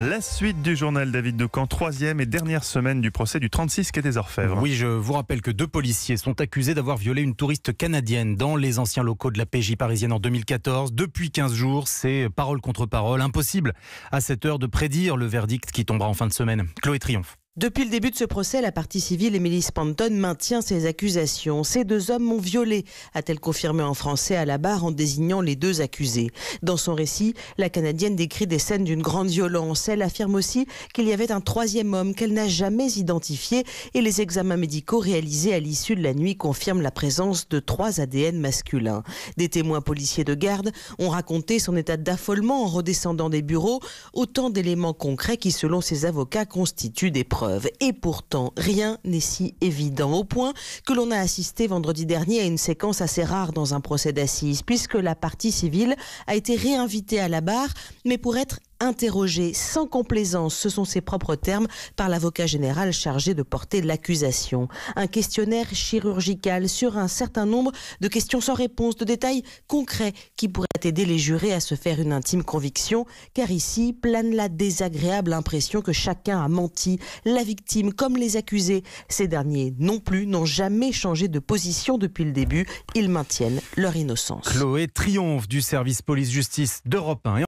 La suite du journal David Decamp, troisième et dernière semaine du procès du 36 quai des Orfèvres. Oui, je vous rappelle que 2 policiers sont accusés d'avoir violé une touriste canadienne dans les anciens locaux de la PJ parisienne en 2014. Depuis 15 jours, c'est parole contre parole. Impossible à cette heure de prédire le verdict qui tombera en fin de semaine. Chloé Triomphe. Depuis le début de ce procès, la partie civile Émilie Spanton maintient ses accusations. Ces 2 hommes m'ont violée, a-t-elle confirmé en français à la barre en désignant les 2 accusés. Dans son récit, la Canadienne décrit des scènes d'une grande violence. Elle affirme aussi qu'il y avait un 3e homme qu'elle n'a jamais identifié et les examens médicaux réalisés à l'issue de la nuit confirment la présence de 3 ADN masculins. Des témoins policiers de garde ont raconté son état d'affolement en redescendant des bureaux, autant d'éléments concrets qui, selon ses avocats, constituent des preuves. Et pourtant, rien n'est si évident, au point que l'on a assisté vendredi dernier à une séquence assez rare dans un procès d'assises, puisque la partie civile a été réinvitée à la barre, mais pour être interrogé sans complaisance, ce sont ses propres termes, par l'avocat général chargé de porter l'accusation. Un questionnaire chirurgical sur un certain nombre de questions sans réponse, de détails concrets qui pourraient aider les jurés à se faire une intime conviction, car ici plane la désagréable impression que chacun a menti, la victime comme les accusés. Ces derniers non plus n'ont jamais changé de position depuis le début, ils maintiennent leur innocence. Chloé Triomphe du service police-justice d'Europe 1.